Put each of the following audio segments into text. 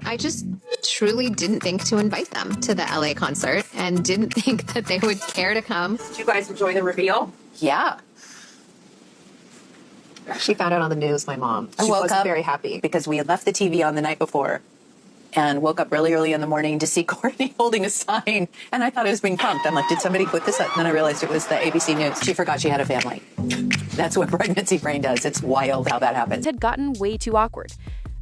I just truly didn't think to invite them to the LA concert and didn't think that they would care to come. Did you guys enjoy the reveal? Yeah. She found out on the news, my mom. She woke wasn't up very happy. because we had left the TV on the night before and woke up really early in the morning to see Kourtney holding a sign. And I thought it was being pumped. I'm like, did somebody put this up? And then I realized it was the ABC News. She forgot she had a family. That's what pregnancy brain does. It's wild how that happens. Had gotten way too awkward.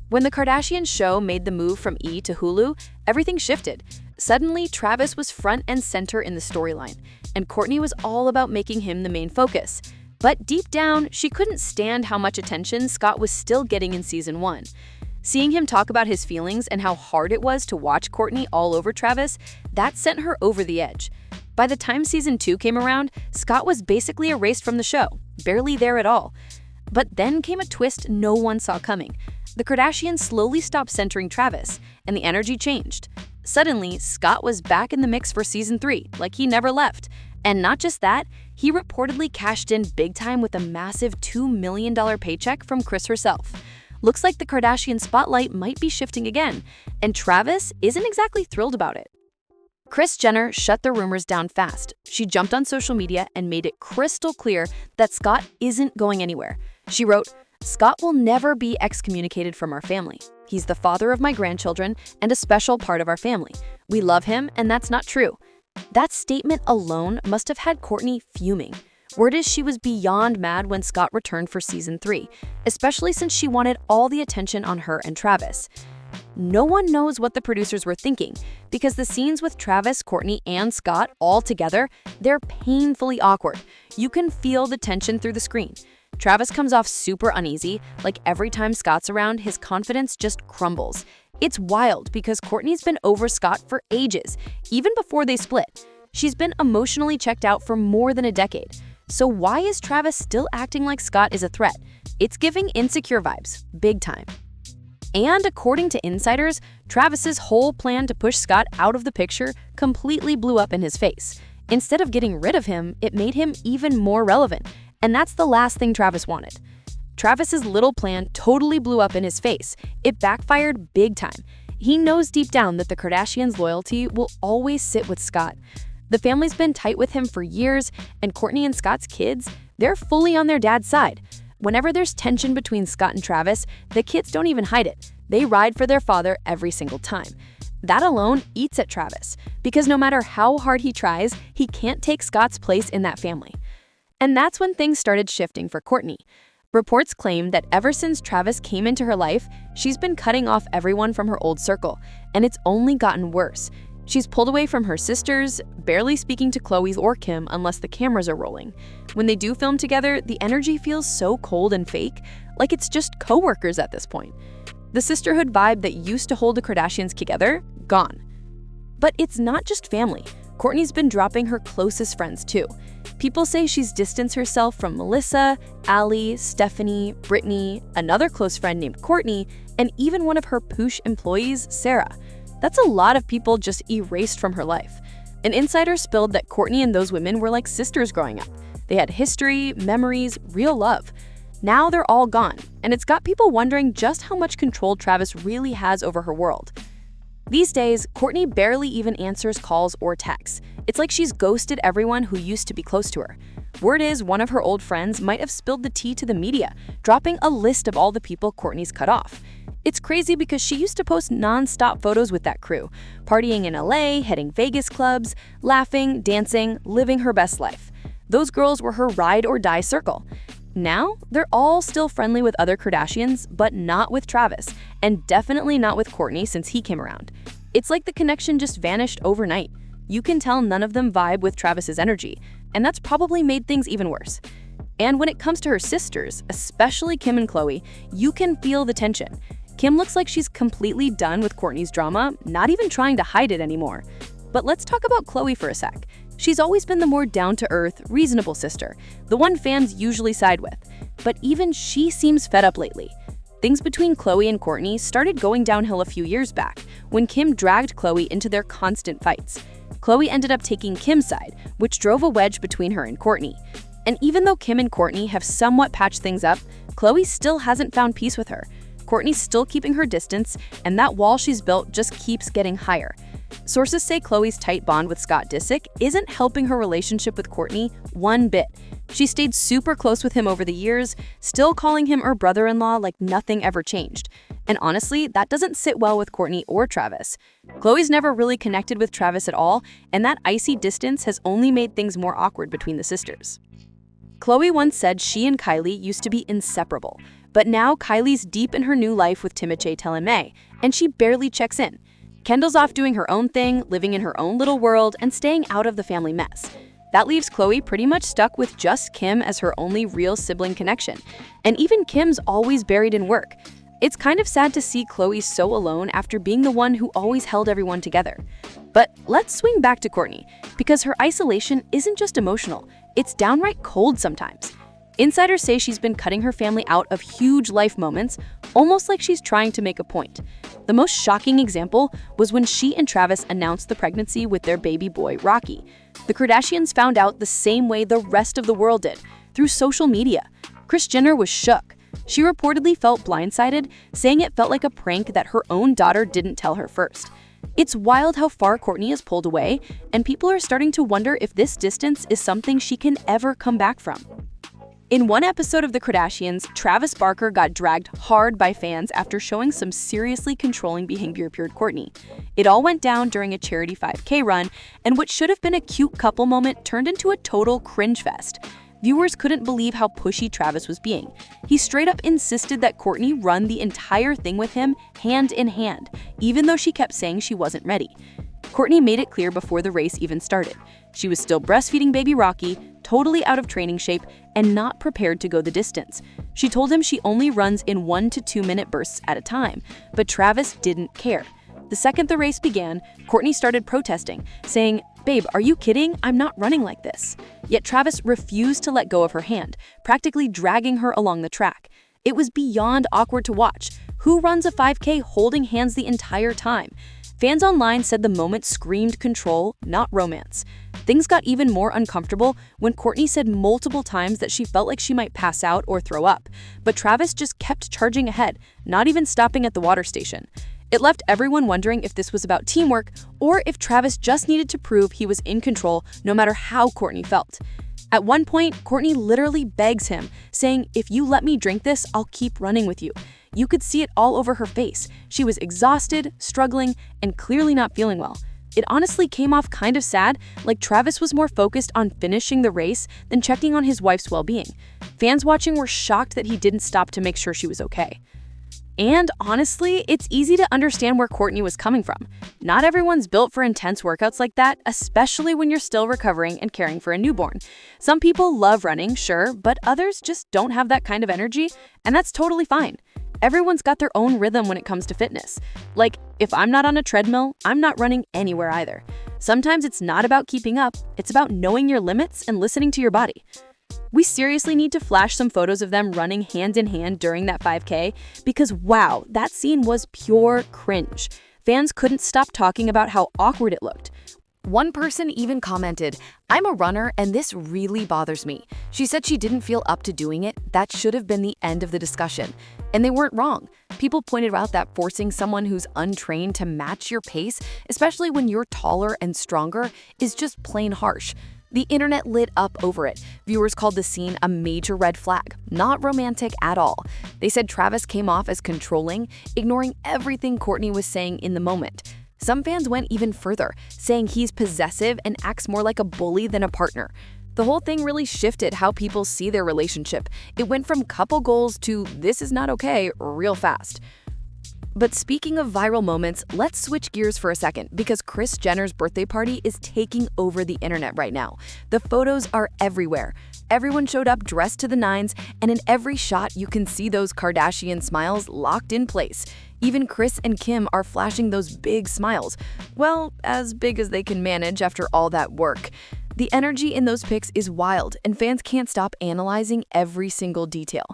When the Kardashian show made the move from E! To Hulu, everything shifted. Suddenly, Travis was front and center in the storyline, and Kourtney was all about making him the main focus. But deep down, she couldn't stand how much attention Scott was still getting in season 1. Seeing him talk about his feelings and how hard it was to watch Kourtney all over Travis, that sent her over the edge. By the time season 2 came around, Scott was basically erased from the show, barely there at all. But then came a twist no one saw coming. The Kardashians slowly stopped centering Travis, and the energy changed. Suddenly, Scott was back in the mix for season 3, like he never left. And not just that, he reportedly cashed in big time with a massive $2 million paycheck from Kris herself. Looks like the Kardashian spotlight might be shifting again, and Travis isn't exactly thrilled about it. Kris Jenner shut the rumors down fast. She jumped on social media and made it crystal clear that Scott isn't going anywhere. She wrote, "Scott will never be excommunicated from our family. He's the father of my grandchildren and a special part of our family. We love him, and that's not true." That statement alone must have had Kourtney fuming. Word is she was beyond mad when Scott returned for season 3, especially since she wanted all the attention on her and Travis. No one knows what the producers were thinking, because the scenes with Travis, Kourtney, and Scott all together, they're painfully awkward. You can feel the tension through the screen. Travis comes off super uneasy, like every time Scott's around, his confidence just crumbles. It's wild because Kourtney's been over Scott for ages, even before they split. She's been emotionally checked out for more than a decade. So why is Travis still acting like Scott is a threat? It's giving insecure vibes, big time. And according to insiders, Travis's whole plan to push Scott out of the picture completely blew up in his face. Instead of getting rid of him, it made him even more relevant. And that's the last thing Travis wanted. Travis's little plan totally blew up in his face. It backfired big time. He knows deep down that the Kardashians' loyalty will always sit with Scott. The family's been tight with him for years, and Kourtney and Scott's kids, they're fully on their dad's side. Whenever there's tension between Scott and Travis, the kids don't even hide it. They ride for their father every single time. That alone eats at Travis, because no matter how hard he tries, he can't take Scott's place in that family. And that's when things started shifting for Kourtney. Reports claim that ever since Travis came into her life, she's been cutting off everyone from her old circle, and it's only gotten worse. She's pulled away from her sisters, barely speaking to Khloe or Kim unless the cameras are rolling. When they do film together, the energy feels so cold and fake, like it's just coworkers at this point. The sisterhood vibe that used to hold the Kardashians together, gone. But it's not just family. Kourtney's been dropping her closest friends too. People say she's distanced herself from Melissa, Ali, Stephanie, Brittany, another close friend named Kourtney, and even one of her poosh employees, Sarah. That's a lot of people just erased from her life. An insider spilled that Kourtney and those women were like sisters growing up. They had history, memories, real love. Now they're all gone, and it's got people wondering just how much control Travis really has over her world. These days, Kourtney barely even answers calls or texts. It's like she's ghosted everyone who used to be close to her. Word is one of her old friends might have spilled the tea to the media, dropping a list of all the people Kourtney's cut off. It's crazy because she used to post non-stop photos with that crew, partying in LA, hitting Vegas clubs, laughing, dancing, living her best life. Those girls were her ride-or-die circle. Now, they're all still friendly with other Kardashians, but not with Travis, and definitely not with Kourtney since he came around. It's like the connection just vanished overnight. You can tell none of them vibe with Travis's energy, and that's probably made things even worse. And when it comes to her sisters, especially Kim and Khloe, you can feel the tension. Kim looks like she's completely done with Kourtney's drama, not even trying to hide it anymore. But let's talk about Khloe for a sec. She's always been the more down-to-earth, reasonable sister, the one fans usually side with. But even she seems fed up lately. Things between Khloe and Kourtney started going downhill a few years back, when Kim dragged Khloe into their constant fights. Khloe ended up taking Kim's side, which drove a wedge between her and Kourtney. And even though Kim and Kourtney have somewhat patched things up, Khloe still hasn't found peace with her. Kourtney's still keeping her distance, and that wall she's built just keeps getting higher. Sources say Khloe's tight bond with Scott Disick isn't helping her relationship with Kourtney one bit. She stayed super close with him over the years, still calling him her brother-in-law like nothing ever changed. And honestly, that doesn't sit well with Kourtney or Travis. Khloe's never really connected with Travis at all, and that icy distance has only made things more awkward between the sisters. Khloe once said she and Kylie used to be inseparable, but now Kylie's deep in her new life with Timothée Chalamet, and she barely checks in. Kendall's off doing her own thing, living in her own little world, and staying out of the family mess. That leaves Khloe pretty much stuck with just Kim as her only real sibling connection. And even Kim's always buried in work. It's kind of sad to see Khloe so alone after being the one who always held everyone together. But let's swing back to Kourtney, because her isolation isn't just emotional, it's downright cold sometimes. Insiders say she's been cutting her family out of huge life moments, almost like she's trying to make a point. The most shocking example was when she and Travis announced the pregnancy with their baby boy, Rocky. The Kardashians found out the same way the rest of the world did, through social media. Kris Jenner was shook. She reportedly felt blindsided, saying it felt like a prank that her own daughter didn't tell her first. It's wild how far Kourtney has pulled away, and people are starting to wonder if this distance is something she can ever come back from. In one episode of The Kardashians, Travis Barker got dragged hard by fans after showing some seriously controlling behavior toward Kourtney. It all went down during a charity 5K run, and what should have been a cute couple moment turned into a total cringe fest. Viewers couldn't believe how pushy Travis was being. He straight up insisted that Kourtney run the entire thing with him hand in hand, even though she kept saying she wasn't ready. Kourtney made it clear before the race even started. She was still breastfeeding baby Rocky, totally out of training shape, and not prepared to go the distance. She told him she only runs in 1 to 2 minute bursts at a time, but Travis didn't care. The second the race began, Kourtney started protesting, saying, "Babe, are you kidding? I'm not running like this." Yet Travis refused to let go of her hand, practically dragging her along the track. It was beyond awkward to watch. Who runs a 5K holding hands the entire time? Fans online said the moment screamed control, not romance. Things got even more uncomfortable when Kourtney said multiple times that she felt like she might pass out or throw up, but Travis just kept charging ahead, not even stopping at the water station. It left everyone wondering if this was about teamwork or if Travis just needed to prove he was in control no matter how Kourtney felt. At one point, Kourtney literally begs him, saying, "If you let me drink this, I'll keep running with you." You could see it all over her face. She was exhausted, struggling, and clearly not feeling well. It honestly came off kind of sad, like Travis was more focused on finishing the race than checking on his wife's well-being. Fans watching were shocked that he didn't stop to make sure she was okay. And honestly, it's easy to understand where Kourtney was coming from. Not everyone's built for intense workouts like that, especially when you're still recovering and caring for a newborn. Some people love running, sure, but others just don't have that kind of energy, and that's totally fine. Everyone's got their own rhythm when it comes to fitness. Like, if I'm not on a treadmill, I'm not running anywhere either. Sometimes it's not about keeping up, it's about knowing your limits and listening to your body. We seriously need to flash some photos of them running hand in hand during that 5K because wow, that scene was pure cringe. Fans couldn't stop talking about how awkward it looked. One person even commented, "I'm a runner and this really bothers me." She said she didn't feel up to doing it. That should have been the end of the discussion. And they weren't wrong. People pointed out that forcing someone who's untrained to match your pace, especially when you're taller and stronger, is just plain harsh. The internet lit up over it. Viewers called the scene a major red flag, not romantic at all. They said Travis came off as controlling, ignoring everything Kourtney was saying in the moment. Some fans went even further, saying he's possessive and acts more like a bully than a partner. The whole thing really shifted how people see their relationship. It went from couple goals to "this is not okay" real fast. But speaking of viral moments, let's switch gears for a second because Kris Jenner's birthday party is taking over the internet right now. The photos are everywhere. Everyone showed up dressed to the nines, and in every shot you can see those Kardashian smiles locked in place. Even Kris and Kim are flashing those big smiles. Well, as big as they can manage after all that work. The energy in those pics is wild, and fans can't stop analyzing every single detail.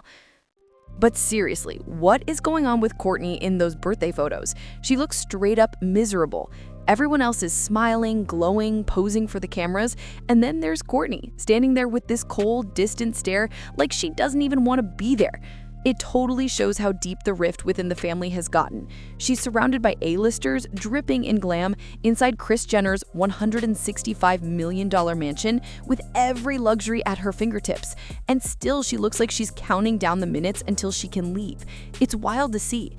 But seriously, what is going on with Kourtney in those birthday photos? She looks straight up miserable. Everyone else is smiling, glowing, posing for the cameras, and then there's Kourtney, standing there with this cold, distant stare like she doesn't even want to be there. It totally shows how deep the rift within the family has gotten. She's surrounded by A-listers, dripping in glam, inside Kris Jenner's $165 million mansion with every luxury at her fingertips. And still she looks like she's counting down the minutes until she can leave. It's wild to see.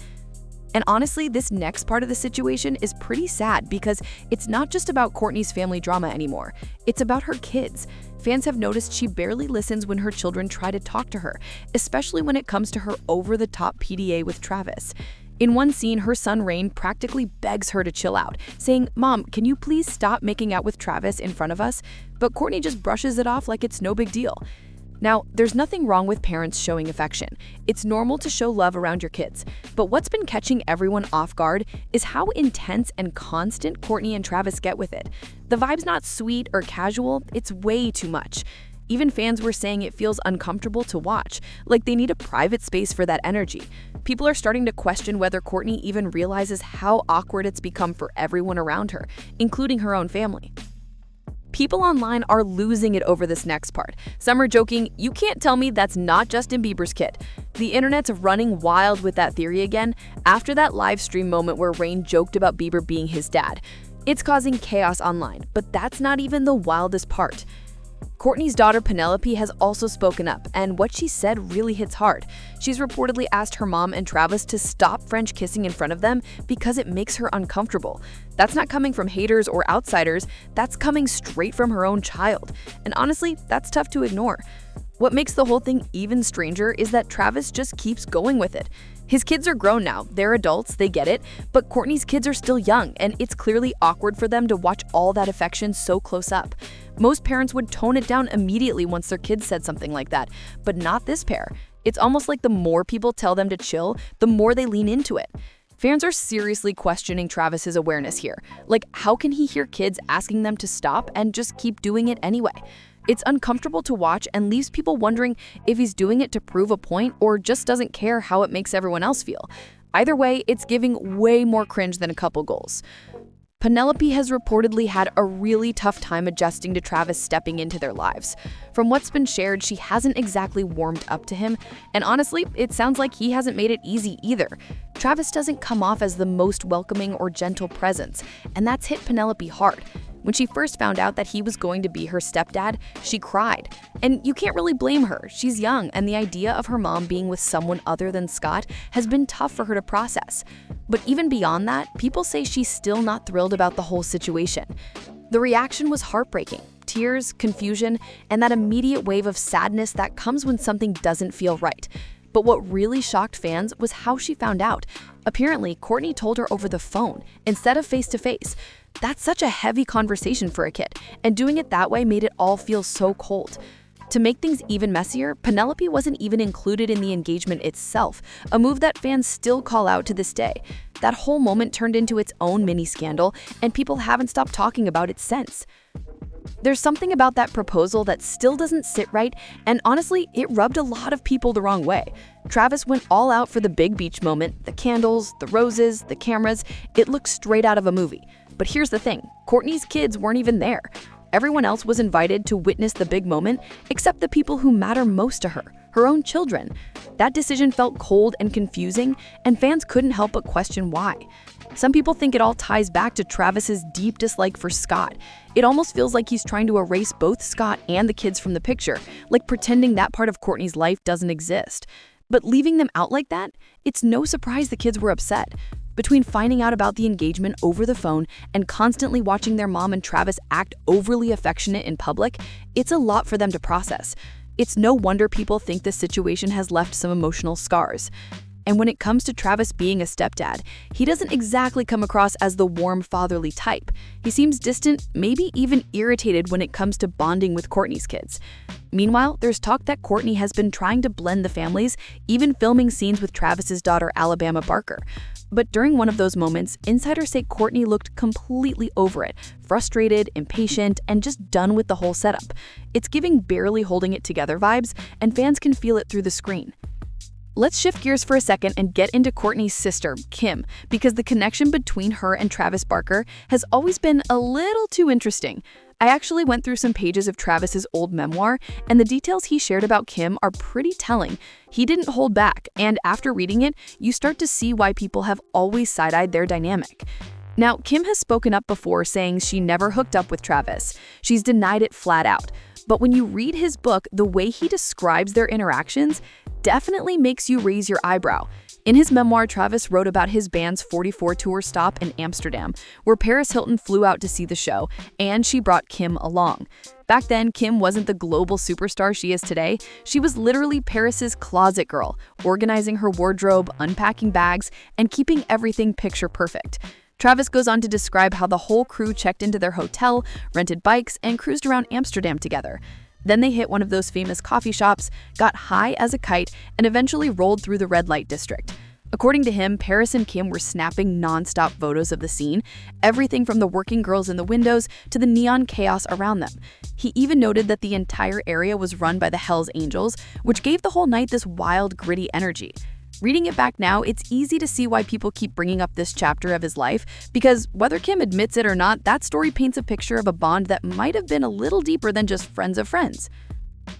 And honestly, this next part of the situation is pretty sad because it's not just about Kourtney's family drama anymore. It's about her kids. Fans have noticed she barely listens when her children try to talk to her, especially when it comes to her over-the-top PDA with Travis. In one scene, her son Rain practically begs her to chill out, saying, "Mom, can you please stop making out with Travis in front of us?" But Kourtney just brushes it off like it's no big deal. Now, there's nothing wrong with parents showing affection. It's normal to show love around your kids. But what's been catching everyone off guard is how intense and constant Kourtney and Travis get with it. The vibe's not sweet or casual, it's way too much. Even fans were saying it feels uncomfortable to watch, like they need a private space for that energy. People are starting to question whether Kourtney even realizes how awkward it's become for everyone around her, including her own family. People online are losing it over this next part. Some are joking, "You can't tell me that's not Justin Bieber's kid." The internet's running wild with that theory again after that live stream moment where Rain joked about Bieber being his dad. It's causing chaos online, but that's not even the wildest part. Kourtney's daughter Penelope has also spoken up, and what she said really hits hard. She's reportedly asked her mom and Travis to stop French kissing in front of them because it makes her uncomfortable. That's not coming from haters or outsiders, that's coming straight from her own child. And honestly, that's tough to ignore. What makes the whole thing even stranger is that Travis just keeps going with it. His kids are grown now, they're adults, they get it, but Kourtney's kids are still young, and it's clearly awkward for them to watch all that affection so close up. Most parents would tone it down immediately once their kids said something like that, but not this pair. It's almost like the more people tell them to chill, the more they lean into it. Fans are seriously questioning Travis's awareness here. Like, how can he hear kids asking them to stop and just keep doing it anyway? It's uncomfortable to watch and leaves people wondering if he's doing it to prove a point or just doesn't care how it makes everyone else feel. Either way, it's giving way more cringe than a couple goals. Penelope has reportedly had a really tough time adjusting to Travis stepping into their lives. From what's been shared, she hasn't exactly warmed up to him, and honestly, it sounds like he hasn't made it easy either. Travis doesn't come off as the most welcoming or gentle presence, and that's hit Penelope hard. When she first found out that he was going to be her stepdad, she cried. And you can't really blame her. She's young, and the idea of her mom being with someone other than Scott has been tough for her to process. But even beyond that, people say she's still not thrilled about the whole situation. The reaction was heartbreaking. Tears, confusion, and that immediate wave of sadness that comes when something doesn't feel right. But what really shocked fans was how she found out. Apparently, Kourtney told her over the phone instead of face-to-face. That's such a heavy conversation for a kid, and doing it that way made it all feel so cold. To make things even messier, Penelope wasn't even included in the engagement itself, a move that fans still call out to this day. That whole moment turned into its own mini scandal, and people haven't stopped talking about it since. There's something about that proposal that still doesn't sit right, and honestly, it rubbed a lot of people the wrong way. Travis went all out for the big beach moment, the candles, the roses, the cameras. It looked straight out of a movie. But here's the thing, Kourtney's kids weren't even there. Everyone else was invited to witness the big moment, except the people who matter most to her, her own children. That decision felt cold and confusing, and fans couldn't help but question why. Some people think it all ties back to Travis's deep dislike for Scott. It almost feels like he's trying to erase both Scott and the kids from the picture, like pretending that part of Kourtney's life doesn't exist. But leaving them out like that, it's no surprise the kids were upset. Between finding out about the engagement over the phone and constantly watching their mom and Travis act overly affectionate in public, it's a lot for them to process. It's no wonder people think this situation has left some emotional scars. And when it comes to Travis being a stepdad, he doesn't exactly come across as the warm fatherly type. He seems distant, maybe even irritated when it comes to bonding with Kourtney's kids. Meanwhile, there's talk that Kourtney has been trying to blend the families, even filming scenes with Travis's daughter Alabama Barker. But during one of those moments, insiders say Kourtney looked completely over it, frustrated, impatient, and just done with the whole setup. It's giving barely holding it together vibes, and fans can feel it through the screen. Let's shift gears for a second and get into Kourtney's sister, Kim, because the connection between her and Travis Barker has always been a little too interesting. I actually went through some pages of Travis's old memoir, and the details he shared about Kim are pretty telling. He didn't hold back, and after reading it, you start to see why people have always side-eyed their dynamic. Now, Kim has spoken up before saying she never hooked up with Travis. She's denied it flat out. But when you read his book, the way he describes their interactions definitely makes you raise your eyebrow. In his memoir, Travis wrote about his band's 44 tour stop in Amsterdam, where Paris Hilton flew out to see the show, and she brought Kim along. Back then, Kim wasn't the global superstar she is today. She was literally Paris's closet girl, organizing her wardrobe, unpacking bags, and keeping everything picture perfect. Travis goes on to describe how the whole crew checked into their hotel, rented bikes, and cruised around Amsterdam together. Then they hit one of those famous coffee shops, got high as a kite, and eventually rolled through the red light district. According to him, Paris and Kim were snapping non-stop photos of the scene, everything from the working girls in the windows to the neon chaos around them. He even noted that the entire area was run by the Hells Angels, which gave the whole night this wild, gritty energy. Reading it back now, it's easy to see why people keep bringing up this chapter of his life, because whether Kim admits it or not, that story paints a picture of a bond that might have been a little deeper than just friends of friends.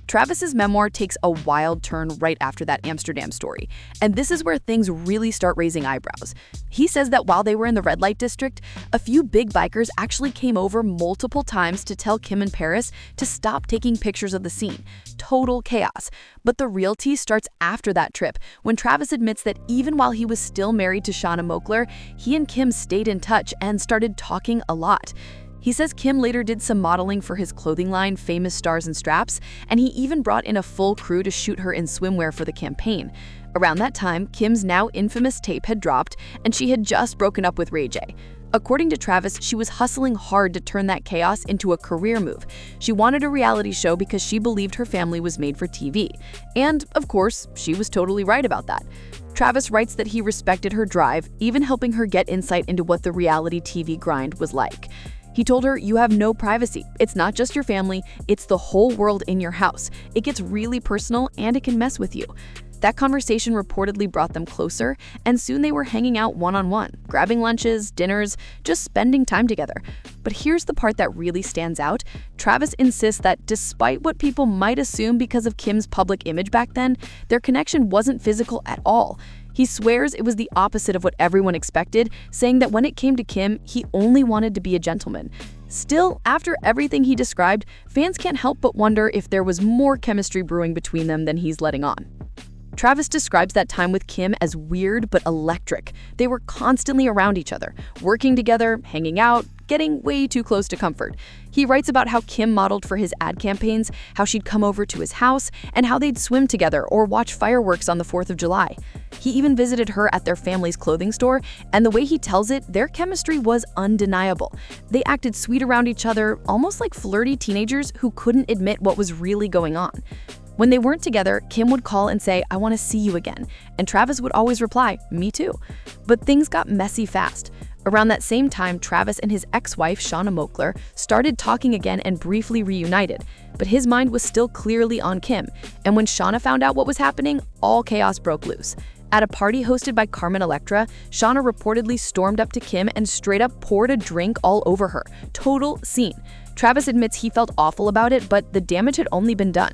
Travis's memoir takes a wild turn right after that Amsterdam story, and this is where things really start raising eyebrows. He says that while they were in the red light district, a few big bikers actually came over multiple times to tell Kim and Paris to stop taking pictures of the scene. Total chaos. But the real tea starts after that trip, when Travis admits that even while he was still married to Shauna Moakler, he and Kim stayed in touch and started talking a lot. He says Kim later did some modeling for his clothing line, Famous Stars and Straps, and he even brought in a full crew to shoot her in swimwear for the campaign. Around that time, Kim's now infamous tape had dropped, and she had just broken up with Ray J. According to Travis, she was hustling hard to turn that chaos into a career move. She wanted a reality show because she believed her family was made for TV. And, of course, she was totally right about that. Travis writes that he respected her drive, even helping her get insight into what the reality TV grind was like. He told her, "You have no privacy. It's not just your family, it's the whole world in your house. It gets really personal and it can mess with you." That conversation reportedly brought them closer, and soon they were hanging out one-on-one, grabbing lunches, dinners, just spending time together. But here's the part that really stands out. Travis insists that despite what people might assume because of Kim's public image back then, their connection wasn't physical at all. He swears it was the opposite of what everyone expected, saying that when it came to Kim, he only wanted to be a gentleman. Still, after everything he described, fans can't help but wonder if there was more chemistry brewing between them than he's letting on. Travis describes that time with Kim as weird but electric. They were constantly around each other, working together, hanging out, getting way too close to comfort. He writes about how Kim modeled for his ad campaigns, how she'd come over to his house, and how they'd swim together or watch fireworks on the 4th of July. He even visited her at their family's clothing store, and the way he tells it, their chemistry was undeniable. They acted sweet around each other, almost like flirty teenagers who couldn't admit what was really going on. When they weren't together, Kim would call and say, "I want to see you again," and Travis would always reply, "Me too." But things got messy fast. Around that same time, Travis and his ex-wife, Shauna Moakler, started talking again and briefly reunited, but his mind was still clearly on Kim, and when Shauna found out what was happening, all chaos broke loose. At a party hosted by Carmen Electra, Shauna reportedly stormed up to Kim and straight up poured a drink all over her. Total scene. Travis admits he felt awful about it, but the damage had only been done.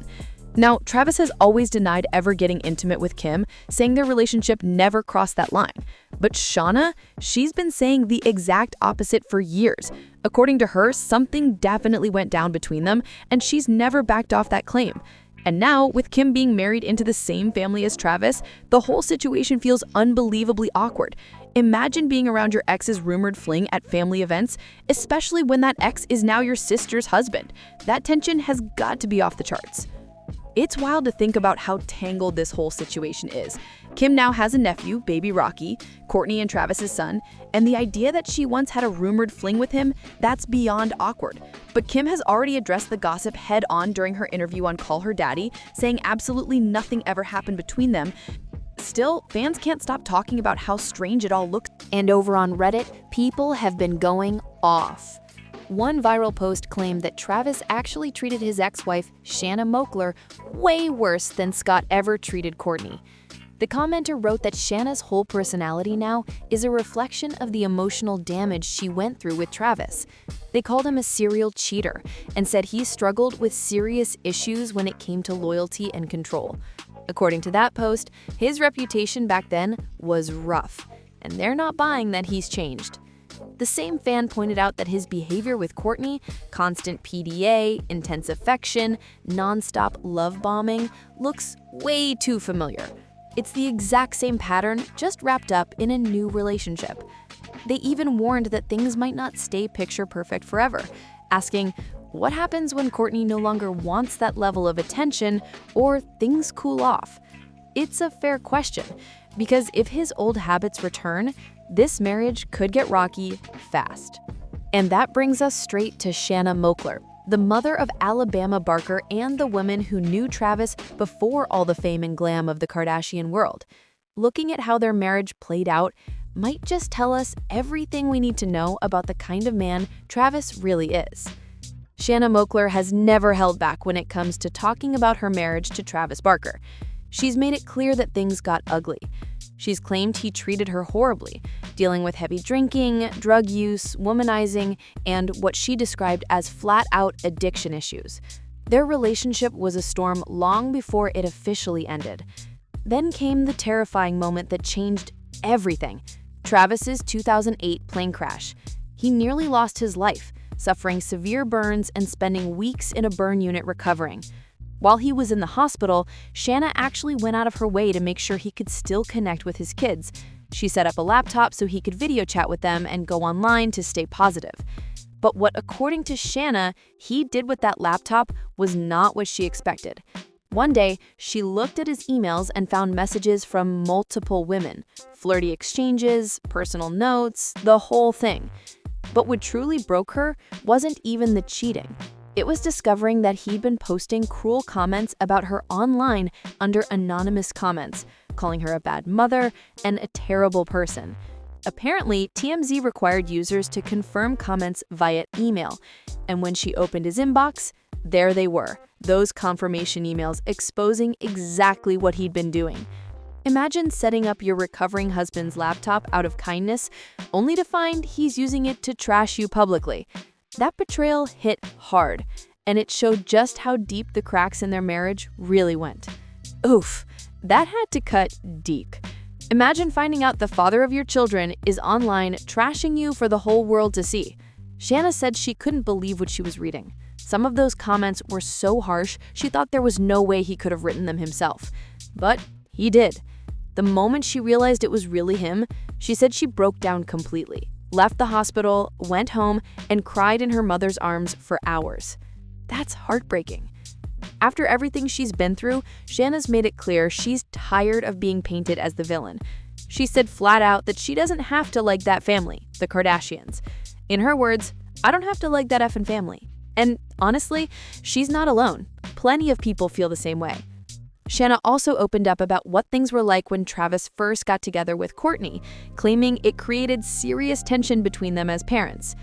Now, Travis has always denied ever getting intimate with Kim, saying their relationship never crossed that line. But Shauna, she's been saying the exact opposite for years. According to her, something definitely went down between them, and she's never backed off that claim. And now, with Kim being married into the same family as Travis, the whole situation feels unbelievably awkward. Imagine being around your ex's rumored fling at family events, especially when that ex is now your sister's husband. That tension has got to be off the charts. It's wild to think about how tangled this whole situation is. Kim now has a nephew, baby Rocky, Kourtney and Travis's son, and the idea that she once had a rumored fling with him, that's beyond awkward. But Kim has already addressed the gossip head on during her interview on Call Her Daddy, saying absolutely nothing ever happened between them. Still, fans can't stop talking about how strange it all looks. And over on Reddit, people have been going off. One viral post claimed that Travis actually treated his ex-wife, Shauna Moakler, way worse than Scott ever treated Kourtney. The commenter wrote that Shanna's whole personality now is a reflection of the emotional damage she went through with Travis. They called him a serial cheater and said he struggled with serious issues when it came to loyalty and control. According to that post, his reputation back then was rough, and they're not buying that he's changed. The same fan pointed out that his behavior with Kourtney, constant PDA, intense affection, nonstop love bombing, looks way too familiar. It's the exact same pattern, just wrapped up in a new relationship. They even warned that things might not stay picture perfect forever, asking, what happens when Kourtney no longer wants that level of attention or things cool off? It's a fair question, because if his old habits return, this marriage could get rocky fast. And that brings us straight to Shanna Moakler, the mother of Alabama Barker and the woman who knew Travis before all the fame and glam of the Kardashian world. Looking at how their marriage played out might just tell us everything we need to know about the kind of man Travis really is. Shanna Moakler has never held back when it comes to talking about her marriage to Travis Barker. She's made it clear that things got ugly. She's claimed he treated her horribly, dealing with heavy drinking, drug use, womanizing, and what she described as flat-out addiction issues. Their relationship was a storm long before it officially ended. Then came the terrifying moment that changed everything: Travis's 2008 plane crash. He nearly lost his life, suffering severe burns and spending weeks in a burn unit recovering. While he was in the hospital, Shanna actually went out of her way to make sure he could still connect with his kids. She set up a laptop so he could video chat with them and go online to stay positive. But what, according to Shanna, he did with that laptop was not what she expected. One day, she looked at his emails and found messages from multiple women, flirty exchanges, personal notes, the whole thing. But what truly broke her wasn't even the cheating. It was discovering that he'd been posting cruel comments about her online under anonymous comments, calling her a bad mother and a terrible person. Apparently, TMZ required users to confirm comments via email, and when she opened his inbox, there they were, those confirmation emails exposing exactly what he'd been doing. Imagine setting up your recovering husband's laptop out of kindness, only to find he's using it to trash you publicly. That betrayal hit hard, and it showed just how deep the cracks in their marriage really went. Oof, that had to cut deep. Imagine finding out the father of your children is online trashing you for the whole world to see. Shanna said she couldn't believe what she was reading. Some of those comments were so harsh, she thought there was no way he could have written them himself. But he did. The moment she realized it was really him, she said she broke down completely, left the hospital, went home, and cried in her mother's arms for hours. That's heartbreaking. After everything she's been through, Shanna's made it clear she's tired of being painted as the villain. She said flat out that she doesn't have to like that family, the Kardashians. In her words, I don't have to like that effing family. And honestly, she's not alone. Plenty of people feel the same way. Shanna also opened up about what things were like when Travis first got together with Kourtney, claiming it created serious tension between them as parents.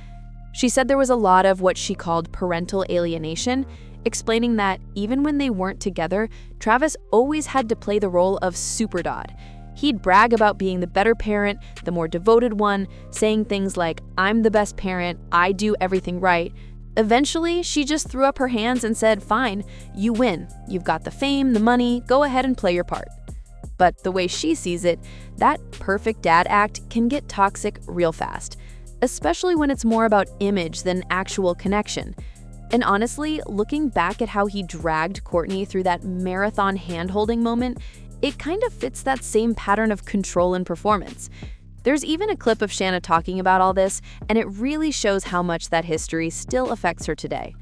She said there was a lot of what she called parental alienation, explaining that even when they weren't together, Travis always had to play the role of superdad. He'd brag about being the better parent, the more devoted one, saying things like, I'm the best parent, I do everything right. Eventually, she just threw up her hands and said, fine, you win. You've got the fame, the money, go ahead and play your part. But the way she sees it, that perfect dad act can get toxic real fast, especially when it's more about image than actual connection. And honestly, looking back at how he dragged Kourtney through that marathon hand-holding moment, it kind of fits that same pattern of control and performance. There's even a clip of Shanna talking about all this, and it really shows how much that history still affects her today.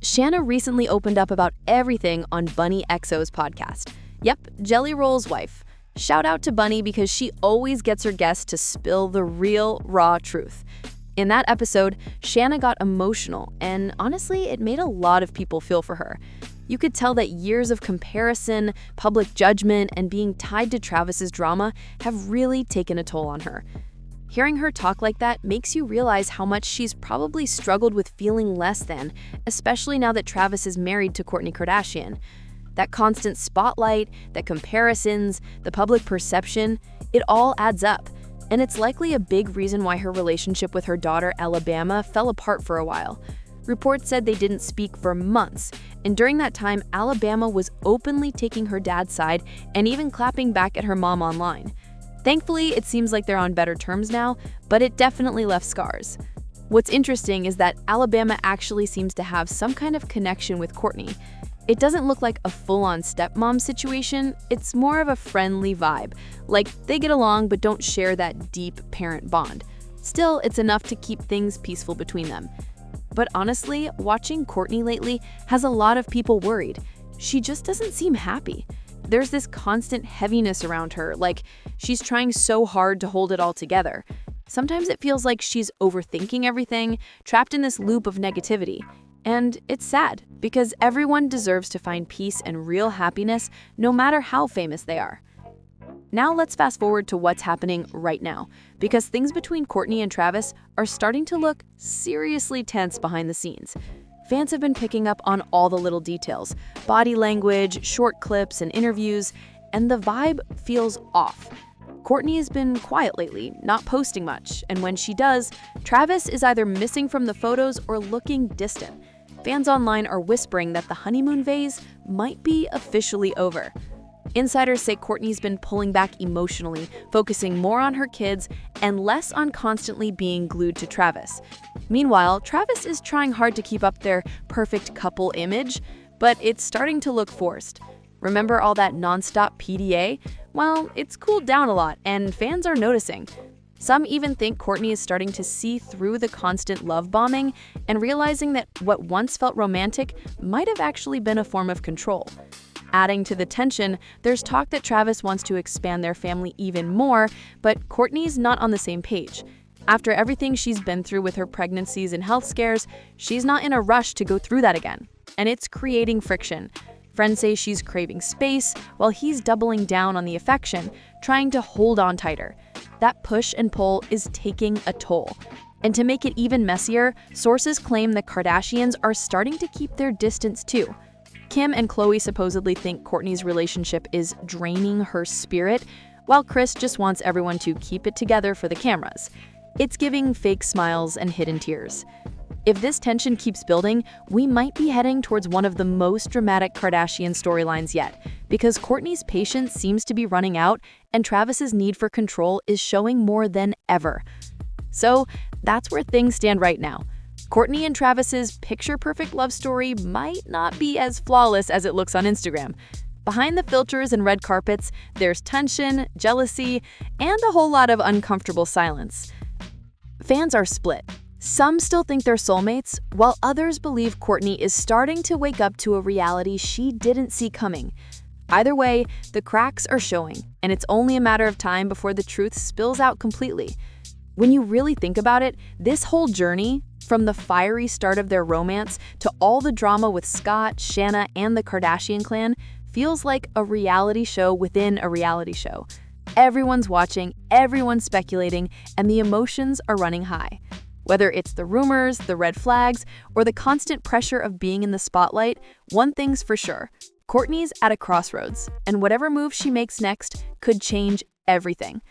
Shanna recently opened up about everything on Bunny XO's podcast. Yep, Jelly Roll's wife. Shout out to Bunny because she always gets her guests to spill the real, raw truth. In that episode, Shanna got emotional, and honestly, it made a lot of people feel for her. You could tell that years of comparison, public judgment, and being tied to Travis's drama have really taken a toll on her. Hearing her talk like that makes you realize how much she's probably struggled with feeling less than, especially now that Travis is married to Kourtney Kardashian. That constant spotlight, the comparisons, the public perception, it all adds up. And it's likely a big reason why her relationship with her daughter, Alabama, fell apart for a while. Reports said they didn't speak for months, and during that time, Alabama was openly taking her dad's side and even clapping back at her mom online. Thankfully, it seems like they're on better terms now, but it definitely left scars. What's interesting is that Alabama actually seems to have some kind of connection with Kourtney. It doesn't look like a full-on stepmom situation, it's more of a friendly vibe, like they get along but don't share that deep parent bond. Still, it's enough to keep things peaceful between them. But honestly, watching Kourtney lately has a lot of people worried. She just doesn't seem happy. There's this constant heaviness around her, like she's trying so hard to hold it all together. Sometimes it feels like she's overthinking everything, trapped in this loop of negativity. And it's sad, because everyone deserves to find peace and real happiness, no matter how famous they are. Now let's fast forward to what's happening right now, because things between Kourtney and Travis are starting to look seriously tense behind the scenes. Fans have been picking up on all the little details, body language, short clips, and interviews, and the vibe feels off. Kourtney has been quiet lately, not posting much, and when she does, Travis is either missing from the photos or looking distant. Fans online are whispering that the honeymoon phase might be officially over. Insiders say Kourtney's been pulling back emotionally, focusing more on her kids and less on constantly being glued to Travis. Meanwhile, Travis is trying hard to keep up their perfect couple image, but it's starting to look forced. Remember all that nonstop PDA? Well, it's cooled down a lot, and fans are noticing. Some even think Kourtney is starting to see through the constant love bombing and realizing that what once felt romantic might have actually been a form of control. Adding to the tension, there's talk that Travis wants to expand their family even more, but Kourtney's not on the same page. After everything she's been through with her pregnancies and health scares, she's not in a rush to go through that again, and it's creating friction. Friends say she's craving space, while he's doubling down on the affection, trying to hold on tighter. That push and pull is taking a toll. And to make it even messier, sources claim the Kardashians are starting to keep their distance too. Kim and Khloe supposedly think Kourtney's relationship is draining her spirit, while Kris just wants everyone to keep it together for the cameras. It's giving fake smiles and hidden tears. If this tension keeps building, we might be heading towards one of the most dramatic Kardashian storylines yet, because Kourtney's patience seems to be running out and Travis's need for control is showing more than ever. So that's where things stand right now. Kourtney and Travis's picture-perfect love story might not be as flawless as it looks on Instagram. Behind the filters and red carpets, there's tension, jealousy, and a whole lot of uncomfortable silence. Fans are split. Some still think they're soulmates, while others believe Kourtney is starting to wake up to a reality she didn't see coming. Either way, the cracks are showing, and it's only a matter of time before the truth spills out completely. When you really think about it, this whole journey, from the fiery start of their romance to all the drama with Scott, Shanna, and the Kardashian clan, feels like a reality show within a reality show. Everyone's watching, everyone's speculating, and the emotions are running high. Whether it's the rumors, the red flags, or the constant pressure of being in the spotlight, one thing's for sure. Kourtney's at a crossroads, and whatever move she makes next could change everything.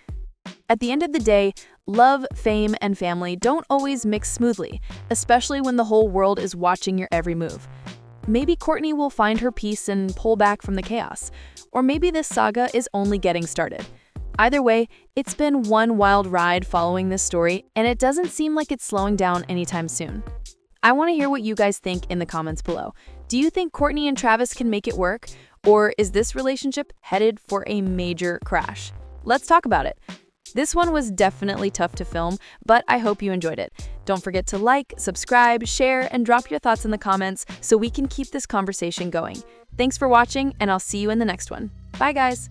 At the end of the day, love, fame, and family don't always mix smoothly, especially when the whole world is watching your every move. Maybe Kourtney will find her peace and pull back from the chaos, or maybe this saga is only getting started. Either way, it's been one wild ride following this story, and it doesn't seem like it's slowing down anytime soon. I want to hear what you guys think in the comments below. Do you think Kourtney and Travis can make it work, or is this relationship headed for a major crash? Let's talk about it. This one was definitely tough to film, but I hope you enjoyed it. Don't forget to like, subscribe, share, and drop your thoughts in the comments so we can keep this conversation going. Thanks for watching, and I'll see you in the next one. Bye, guys!